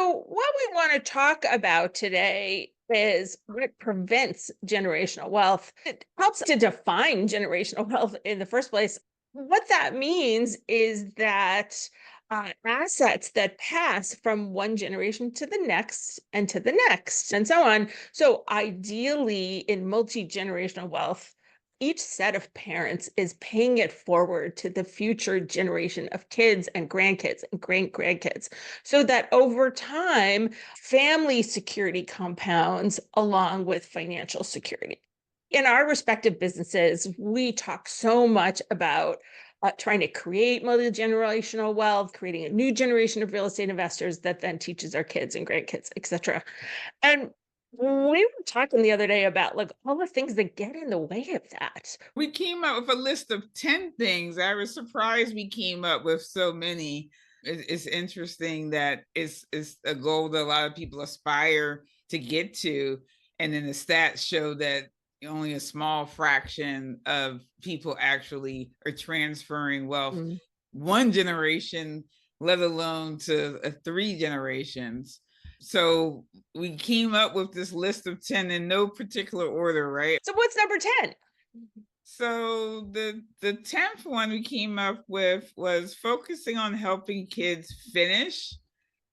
So, what we want to talk about today is what prevents generational wealth. It helps to define generational wealth in the first place. What that means is that assets that pass from one generation to the next and to the next, and so on. So, ideally, in multi generational wealth, each set of parents is paying it forward to the future generation of kids and grandkids and great grandkids so that over time, family security compounds along with financial security. In our respective businesses, we talk so much about trying to create multi-generational wealth, creating a new generation of real estate investors that then teaches our kids and grandkids, et cetera. And we were talking the other day about like all the things that get in the way of that. We came up with a list of 10 things. I was surprised we came up with so many. It's interesting that it's a goal that a lot of people aspire to get to. And then the stats show that only a small fraction of people actually are transferring wealth Mm. one generation, let alone to three generations. So we came up with this list of 10 in no particular order, right? So what's number 10? So the 10th one we came up with was focusing on helping kids finish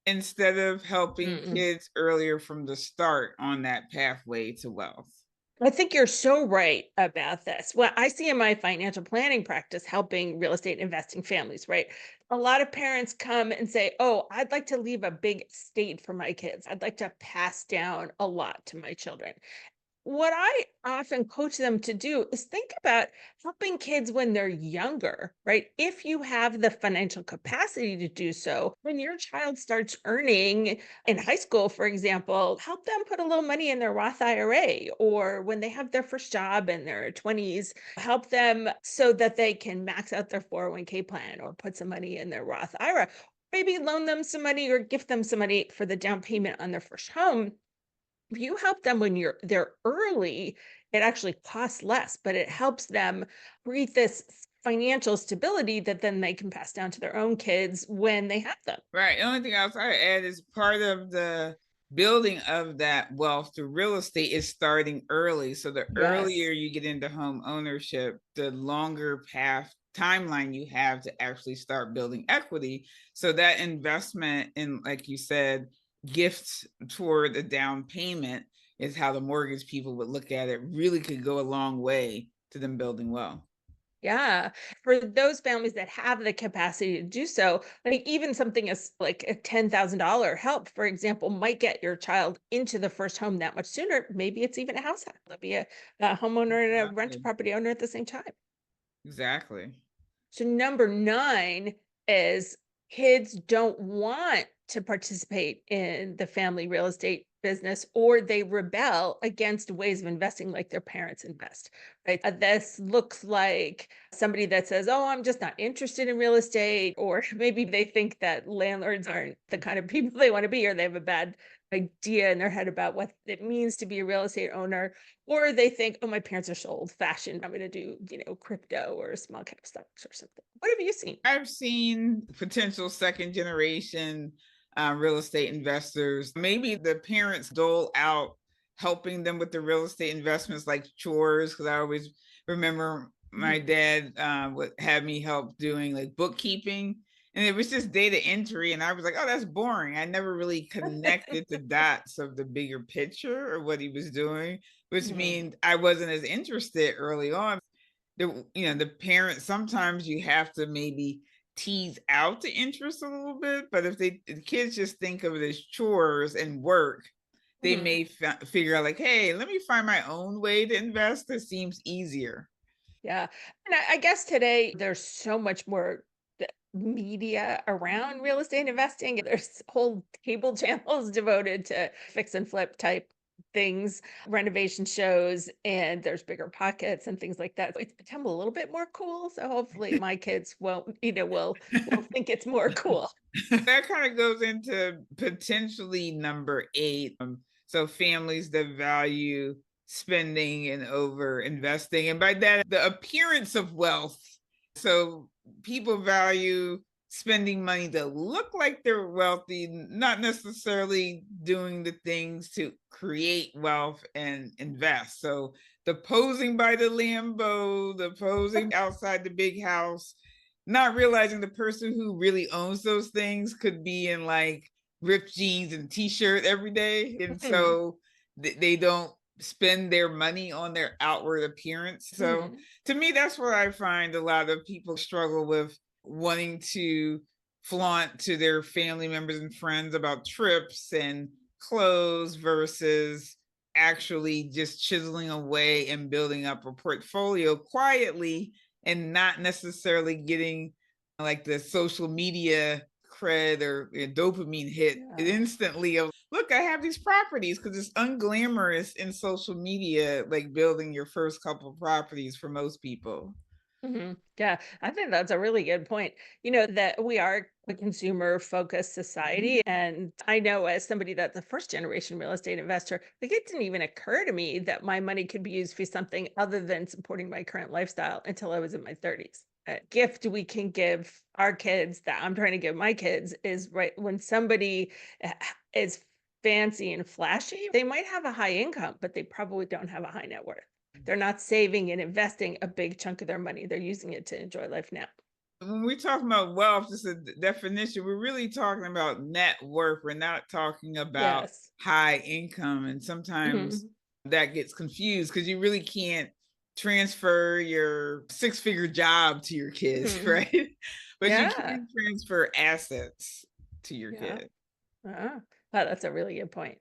instead of helping Mm-mm. kids earlier from the start on that pathway to wealth. I think you're so right about this. What I see in my financial planning practice helping real estate investing families, right? A lot of parents come and say, "Oh, I'd like to leave a big estate for my kids. I'd like to pass down a lot to my children." What I often coach them to do is think about helping kids when they're younger, right? If you have the financial capacity to do so, when your child starts earning in high school, for example, help them put a little money in their Roth IRA, or when they have their first job in their 20s, help them so that they can max out their 401k plan or put some money in their Roth IRA. Maybe loan them some money or gift them some money for the down payment on their first home. If you help them when they're early, it actually costs less, but it helps them create this financial stability that then they can pass down to their own kids when they have them. Right. The only thing else I add is part of the building of that wealth through real estate is starting early. So the Yes. earlier you get into home ownership, the longer path timeline you have to actually start building equity. So that investment in, like you said, gifts toward a down payment is how the mortgage people would look at it, really could go a long way to them building wealth. Yeah. For those families that have the capacity to do so, like even something as like a $10,000 help, for example, might get your child into the first home that much sooner. Maybe it's even a house hack. They'll be a homeowner and a rental Exactly. property owner at the same time. Exactly. So number 9 is kids don't want to participate in the family real estate business, or they rebel against ways of investing like their parents invest, right? This looks like somebody that says, "Oh, I'm just not interested in real estate," or maybe they think that landlords aren't the kind of people they want to be, or they have a bad idea in their head about what it means to be a real estate owner, or they think, "Oh, my parents are so old-fashioned. I'm gonna do, crypto or small cap stocks or something." What have you seen? I've seen potential second generation real estate investors. Maybe the parents dole out helping them with the real estate investments like chores. Because I always remember my Mhm. dad would have me help doing like bookkeeping. And it was just data entry. And I was like, oh, that's boring. I never really connected the dots of the bigger picture or what he was doing, which Mhm. means I wasn't as interested early on. The parents, sometimes you have to maybe tease out the interest a little bit, but if the kids just think of it as chores and work, they Mhm. may figure out like, hey, let me find my own way to invest that seems easier. Yeah. And I guess today there's so much more media around real estate investing. There's whole cable channels devoted to fix and flip type things, renovation shows, and there's bigger pockets and things like that. So it's become a little bit more cool. So hopefully my kids won't, will think it's more cool. That kind of goes into potentially number 8. So families that value spending and over investing, and by that, the appearance of wealth. So people value spending money to look like they're wealthy, not necessarily doing the things to create wealth and invest. So the posing by the Lambo, the posing outside the big house, not realizing the person who really owns those things could be in like ripped jeans and t-shirt every day. And Mhm, so they don't spend their money on their outward appearance. So mhm, to me, that's where I find a lot of people struggle with wanting to flaunt to their family members and friends about trips and clothes versus actually just chiseling away and building up a portfolio quietly and not necessarily getting like the social media cred or a dopamine hit yeah. instantly of look, I have these properties because it's unglamorous in social media, like building your first couple properties for most people. Yeah, I think that's a really good point. That we are a consumer focused society. And I know as somebody that's a first generation real estate investor, like it didn't even occur to me that my money could be used for something other than supporting my current lifestyle until I was in my 30s. A gift we can give our kids that I'm trying to give my kids is right when somebody is fancy and flashy, they might have a high income, but they probably don't have a high net worth. They're not saving and investing a big chunk of their money. They're using it to enjoy life now. When we talk about wealth, just a definition, we're really talking about net worth. We're not talking about Yes. high income. And sometimes Mhm, that gets confused because you really can't transfer your six-figure job to your kids, mhm. right? But you Yeah, can transfer assets to your yeah. kid. Wow, that's a really good point.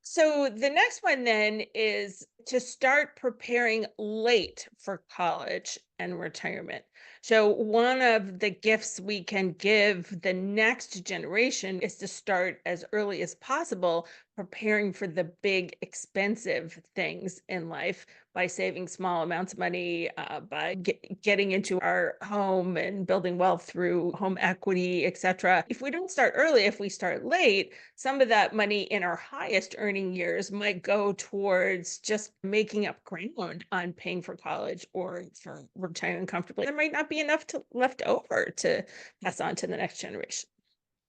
So the next one then is to start preparing late for college and retirement. So one of the gifts we can give the next generation is to start as early as possible preparing for the big expensive things in life by saving small amounts of money, by getting into our home and building wealth through home equity, etc. If we don't start early, if we start late, some of that money in our highest earning years might go towards just making up ground on paying for college or for retiring comfortably. There might not be enough left over to pass on to the next generation.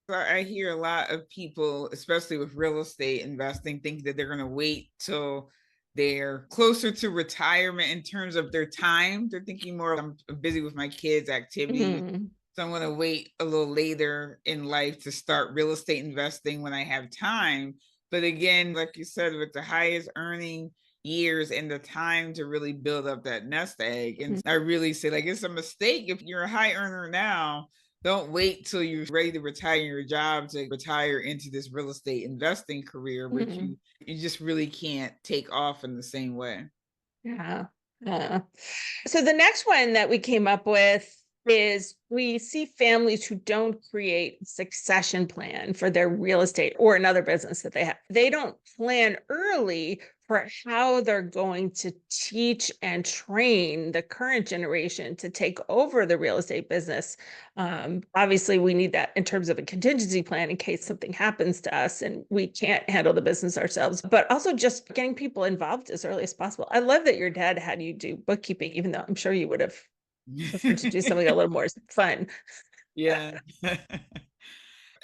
So I hear a lot of people, especially with real estate investing, think that they're going to wait till they're closer to retirement in terms of their time. They're thinking more, I'm busy with my kids' activities. Mhm, So I'm going to wait a little later in life to start real estate investing when I have time. But again, like you said, with the highest earning years and the time to really build up that nest egg. And mhm, I really say, like, it's a mistake if you're a high earner now, don't wait till you're ready to retire your job to retire into this real estate investing career, which you mhm. you just really can't take off in the same way. Yeah. Yeah. So the next one that we came up with is we see families who don't create succession plan for their real estate or another business that they have. They don't plan early for how they're going to teach and train the current generation to take over the real estate business. Obviously, we need that in terms of a contingency plan in case something happens to us and we can't handle the business ourselves, but also just getting people involved as early as possible. I love that your dad had you do bookkeeping, even though I'm sure you would have preferred to do something a little more fun. Yeah.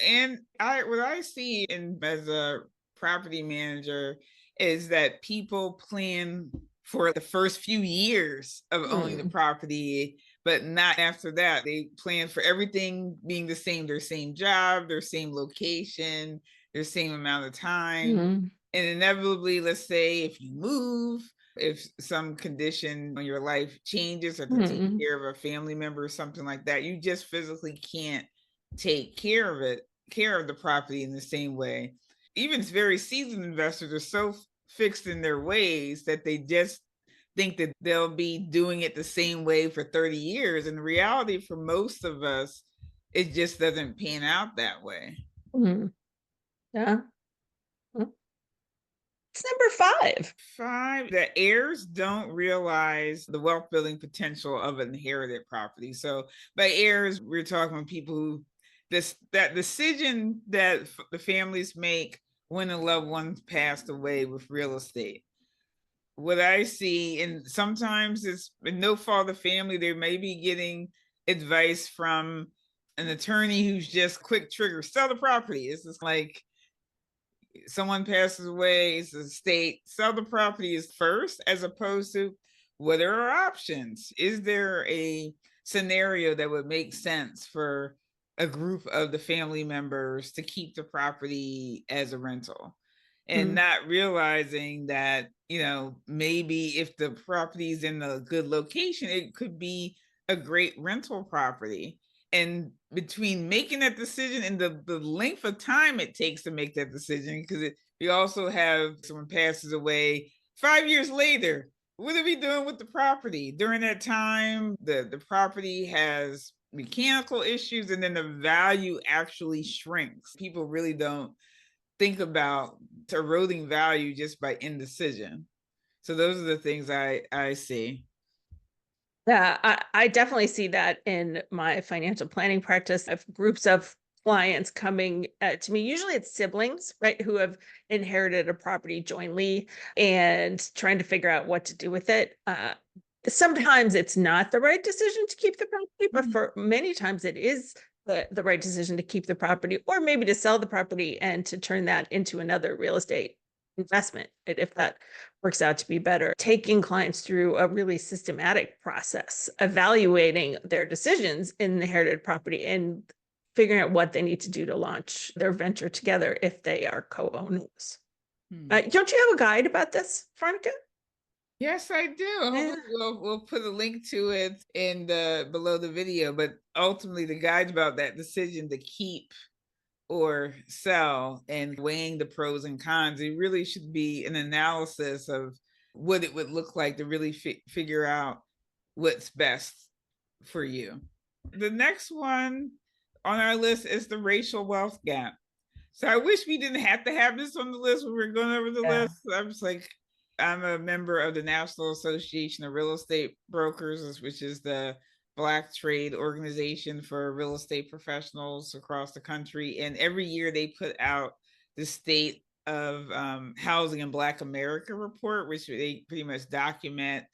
And I what I see in as a property manager is that people plan for the first few years of owning the Mm, property, but not after that. They plan for everything being the same, their same job, their same location, their same amount of time. mm, And inevitably, let's say if you move, if some condition in your life changes or to take mm, care of a family member or something like that, you just physically can't take care of the property in the same way. Even very seasoned investors are so fixed in their ways that they just think that they'll be doing it the same way for 30 years. And the reality for most of us, it just doesn't pan out that way. mm. Yeah. Mm. It's number 5. Five, the heirs don't realize the wealth building potential of an inherited property. So by heirs, we're talking about people who that decision that the families make when a loved one's passed away with real estate. What I see, and sometimes it's no fault of the family, they may be getting advice from an attorney who's just quick trigger, sell the property. It's just like someone passes away, it's a state, sell the property is first, as opposed to what are our options? Is there a scenario that would make sense for a group of the family members to keep the property as a rental? And Mm. not realizing that, maybe if the property is in a good location, it could be a great rental property. And between making that decision and the length of time it takes to make that decision, because you also have someone passes away 5 years later. What are we doing with the property? During that time, the property has mechanical issues, and then the value actually shrinks. People really don't think about eroding value just by indecision. So those are the things I see. Yeah, I definitely see that in my financial planning practice. I have groups of clients coming to me. Usually it's siblings, right, who have inherited a property jointly and trying to figure out what to do with it. Sometimes it's not the right decision to keep the property, but Mhm. for many times it is the right decision to keep the property, or maybe to sell the property and to turn that into another real estate investment, if that works out to be better. Taking clients through a really systematic process, evaluating their decisions in inherited property and figuring out what they need to do to launch their venture together if they are co-owners. Hmm. Don't you have a guide about this, Veronica? Yes, I do. Yeah. Hopefully we'll put a link to it in the below the video. But ultimately the guide's about that decision to keep or sell and weighing the pros and cons. It really should be an analysis of what it would look like to really figure out what's best for you. The next one on our list is the racial wealth gap. So I wish we didn't have to have this on the list when we're going over the Yeah. list. I'm just like, I'm a member of the National Association of Real Estate Brokers, which is the Black trade organization for real estate professionals across the country. And every year they put out the state of housing in Black America report, which they pretty much document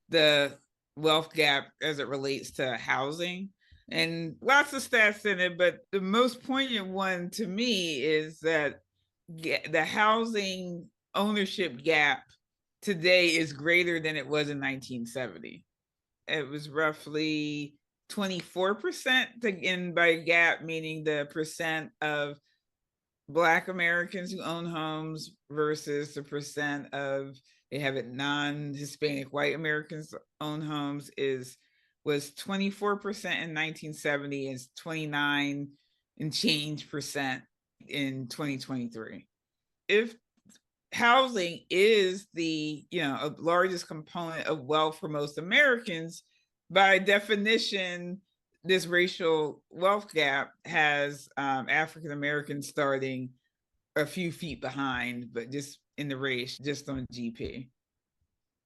the wealth gap as it relates to housing, and lots of stats in it. But the most poignant one to me is that the housing ownership gap today is greater than it was in 1970. It was roughly 24%, and by gap meaning the percent of Black Americans who own homes versus the percent of, they have it, non-Hispanic white Americans own homes was 24% in 1970, is 29 and change percent in 2023. If housing is the largest component of wealth for most Americans, by definition this racial wealth gap has African Americans starting a few feet behind, but just in the race, just on GP.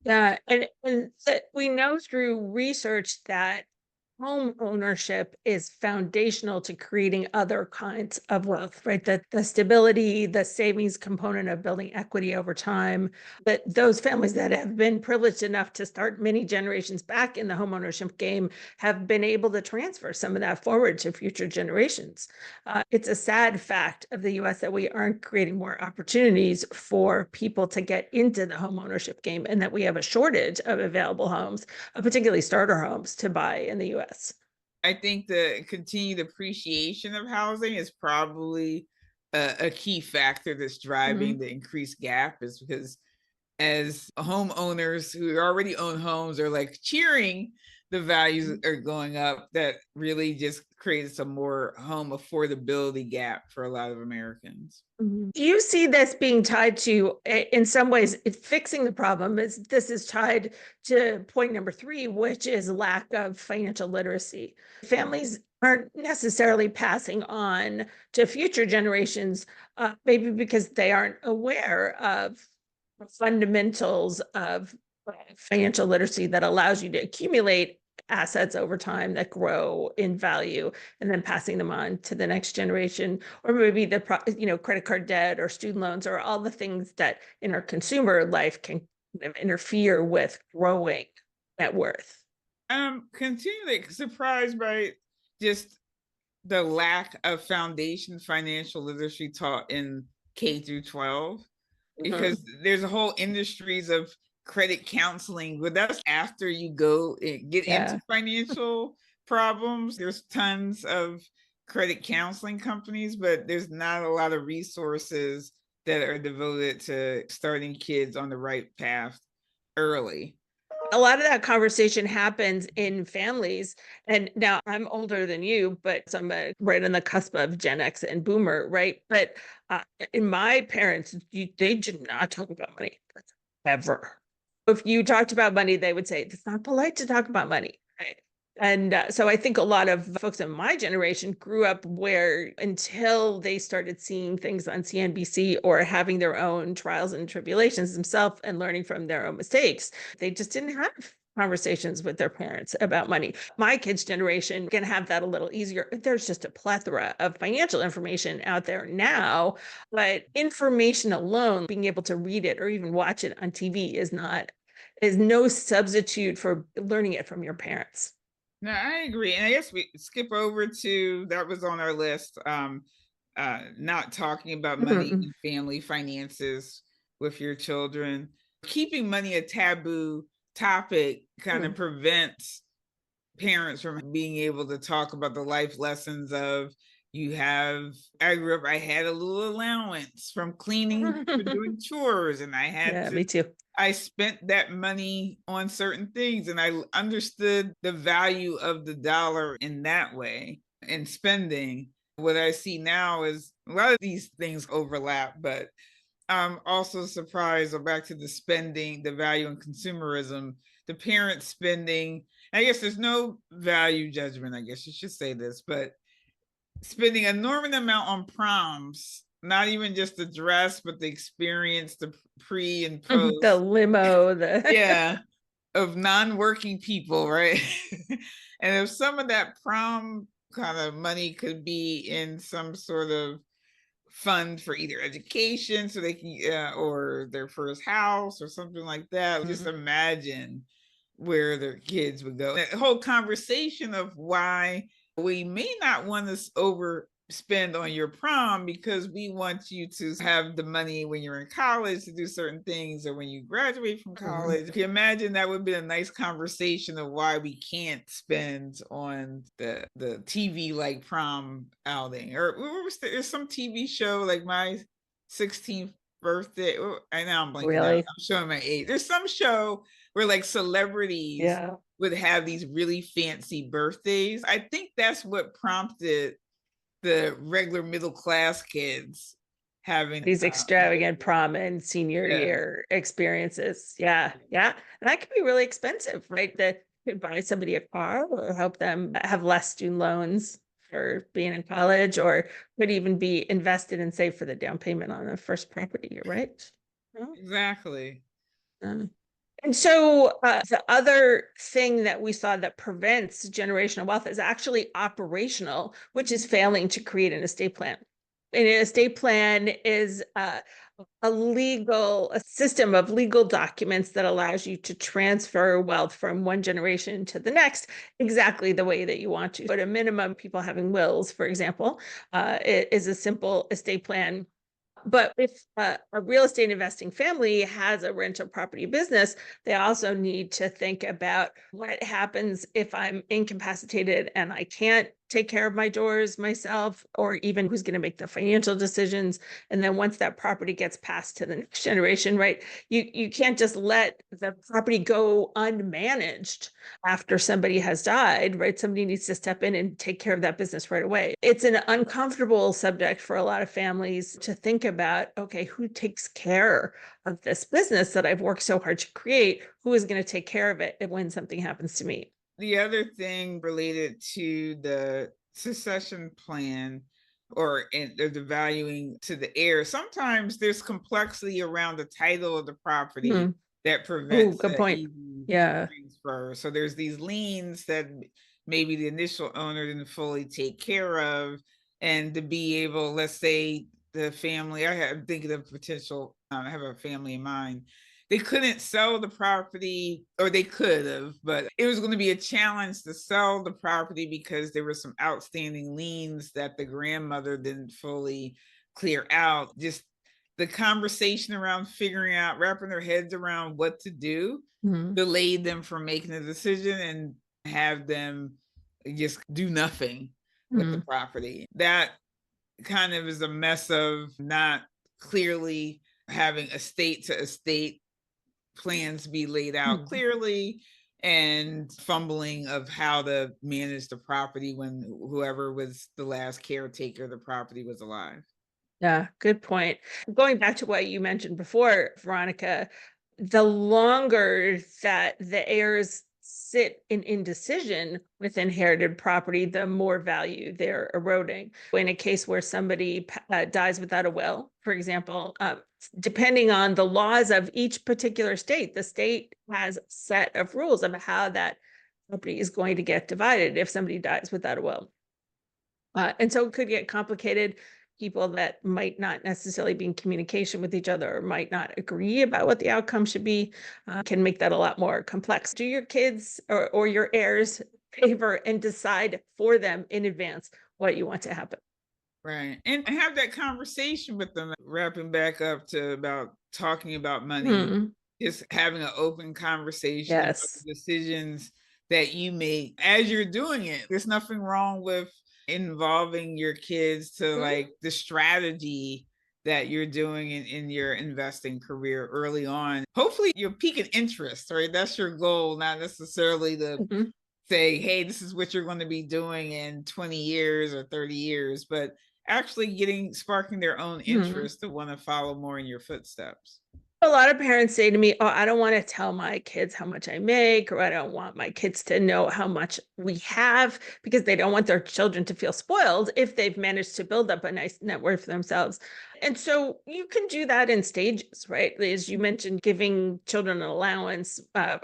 Yeah, and we know through research that home ownership is foundational to creating other kinds of wealth, right? That the stability, the savings component of building equity over time, that those families that have been privileged enough to start many generations back in the home ownership game have been able to transfer some of that forward to future generations. It's a sad fact of the US that we aren't creating more opportunities for people to get into the home ownership game, and that we have a shortage of available homes, particularly starter homes, to buy in the US. I think the continued appreciation of housing is probably a key factor that's driving Mhm. the increased gap, is because as homeowners who already own homes are like cheering the values are going up, that really just creates a more home affordability gap for a lot of Americans. Mhm. Do you see this being tied to, in some ways, fixing the problem? Is this is tied to point number three, which is lack of financial literacy. Families aren't necessarily passing on to future generations, maybe because they aren't aware of the fundamentals of financial literacy that allows you to accumulate assets over time that grow in value, and then passing them on to the next generation, or maybe the credit card debt or student loans, or all the things that in our consumer life can kind of interfere with growing net worth. I'm continually surprised by just the lack of foundation financial literacy taught in K through 12, Mhm. because there's a whole industries of credit counseling, but that's after you go get into Yeah. financial problems. There's tons of credit counseling companies, but there's not a lot of resources that are devoted to starting kids on the right path early. A lot of that conversation happens in families. And now I'm older than you, but so I'm right on the cusp of Gen X and Boomer, right? But uh, in my parents, they did not talk about money ever. If you talked about money, they would say it's not polite to talk about money. Right? And so I think a lot of folks in my generation grew up where until they started seeing things on CNBC or having their own trials and tribulations themselves and learning from their own mistakes, they just didn't have conversations with their parents about money. My kids' generation can have that a little easier. There's just a plethora of financial information out there now, but information alone, being able to read it or even watch it on TV is no substitute for learning it from your parents. No, I agree. And I guess we skip over to that was on our list. Not talking about money Mhm. and family finances with your children. Keeping money a taboo topic kind of Mhm. prevents parents from being able to talk about the life lessons of you have I grew up, I had a little allowance from cleaning for doing chores, and Yeah, me too. I spent that money on certain things, and I understood the value of the dollar in that way and spending. What I see now is a lot of these things overlap, but I'm also surprised, or back to the spending, the value in consumerism, the parents spending. I guess there's no value judgment, I guess you should say this, but spending an enormous amount on proms, not even just the dress, but the experience, the pre and The post. limo, the Yeah, of non-working people, right? And if some of that prom kind of money could be in some sort of fund for either education so they can or their first house or something like that, just Mhm. imagine where their kids would go. That whole conversation of why we may not want to overspend on your prom because we want you to have the money when you're in college to do certain things or when you graduate from Mhm. college. If you imagine, that would be a nice conversation of why we can't spend on the TV like prom outing. Or what was there's some TV show like my 16th birthday. I know I'm blanking out. Really? I'm showing my age. There's some show where like celebrities Yeah. would have these really fancy birthdays. I think that's what prompted the regular middle class kids having These extravagant prom and senior yeah, year experiences. Yeah. Yeah. And that can be really expensive, right? That could buy somebody a car or help them have less student loans for being in college, or could even be invested and saved for the down payment on the first property. You're right. Yeah. exactly. And so the other thing that we saw that prevents generational wealth is actually operational, which is failing to create an estate plan. And an estate plan is a system of legal documents that allows you to transfer wealth from one generation to the next exactly the way that you want to. But a minimum, people having wills, for example, is a simple estate plan. But if a real estate investing family has a rental property business, they also need to think about what happens if I'm incapacitated and I can't take care of my doors myself, or even who's going to make the financial decisions. And then once that property gets passed to the next generation, right? You can't just let the property go unmanaged after somebody has died, right? Somebody needs to step in and take care of that business right away. It's an uncomfortable subject for a lot of families to think about. Okay, who takes care of this business that I've worked so hard to create? Who is going to take care of it when something happens to me? The other thing related to the succession plan or the valuing to the heir, sometimes there's complexity around the title of the property Hmm. that Oh, prevents good that point. easy Yeah. transfer. So there's these liens that maybe the initial owner didn't fully take care of. And to be able, let's say the family, I'm thinking of potential, I have a family in mind, they couldn't sell the property, or they could have, but it was going to be a challenge to sell the property because there were some outstanding liens that the grandmother didn't fully clear out. Just the conversation around figuring out, wrapping their heads around what to do, Mhm. delayed them from making a decision and have them just do nothing with the Mhm. property. That kind of is a mess of not clearly having estate to estate plans be laid out Mhm. clearly, and fumbling of how to manage the property when whoever was the last caretaker of the property was alive. Yeah, good point. Going back to what you mentioned before, Veronica, the longer that the heirs sit in indecision with inherited property, the more value they're eroding. In a case where somebody dies without a will, for example, depending on the laws of each particular state, the state has a set of rules of how that property is going to get divided if somebody dies without a will. And so it could get complicated. People that might not necessarily be in communication with each other or might not agree about what the outcome should be can make that a lot more complex. Do your kids or your heirs favor and decide for them in advance what you want to happen? Right. And have that conversation with them, wrapping back up to about talking about money, Hmm. just having an open conversation about Yes. the decisions that you make as you're doing it. There's nothing wrong with involving your kids to Mhm. like the strategy that you're doing in your investing career early on. Hopefully you're piquing interest, right? That's your goal, not necessarily to Mhm. say, hey, this is what you're going to be doing in 20 years or 30 years, but actually getting sparking their own Mhm. interest to want to follow more in your footsteps. A lot of parents say to me, "Oh, I don't want to tell my kids how much I make, or I don't want my kids to know how much we have because they don't want their children to feel spoiled if they've managed to build up a nice net worth for themselves." And so you can do that in stages, right? As you mentioned, giving children an allowance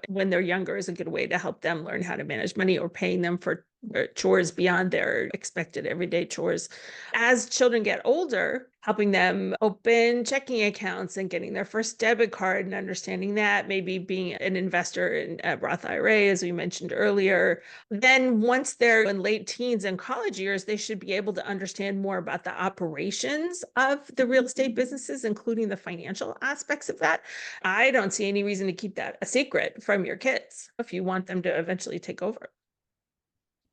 when they're younger is a good way to help them learn how to manage money or paying them for chores beyond their expected everyday chores. As children get older, helping them open checking accounts and getting their first debit card and understanding that, maybe being an investor in a Roth IRA, as we mentioned earlier. Then, once they're in late teens and college years, they should be able to understand more about the operations of the real estate businesses, including the financial aspects of that. I don't see any reason to keep that a secret from your kids if you want them to eventually take over.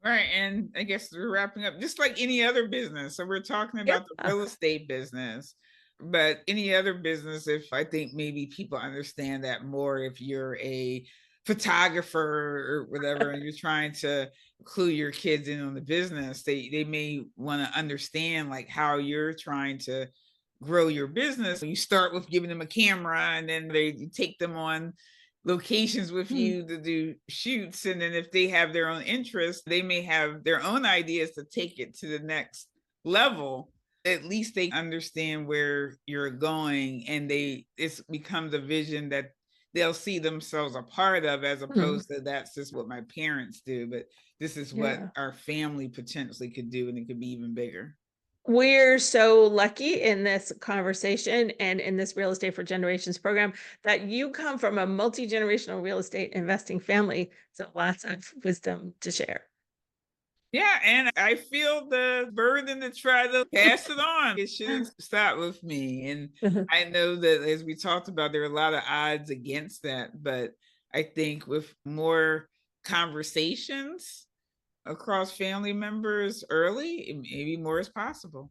Right. And I guess we're wrapping up just like any other business. So we're talking Yeah. about the real estate business, but any other business, if I think maybe people understand that more if you're a photographer or whatever, and you're trying to clue your kids in on the business, they may want to understand like how you're trying to grow your business. You start with giving them a camera, and then they you take them on locations with Mm, you to do shoots, and then if they have their own interests, they may have their own ideas to take it to the next level. At least they understand where you're going, and they it becomes a vision that they'll see themselves a part of, as mm, opposed to that's just what my parents do, but this is what yeah. our family potentially could do, and it could be even bigger. We're so lucky in this conversation and in this Real Estate for Generations program that you come from a multi-generational real estate investing family. So lots of wisdom to share. Yeah, and I feel the burden to try to pass it on. It shouldn't stop with me. And I know that as we talked about, there are a lot of odds against that. But I think with more conversations across family members early, maybe more is possible.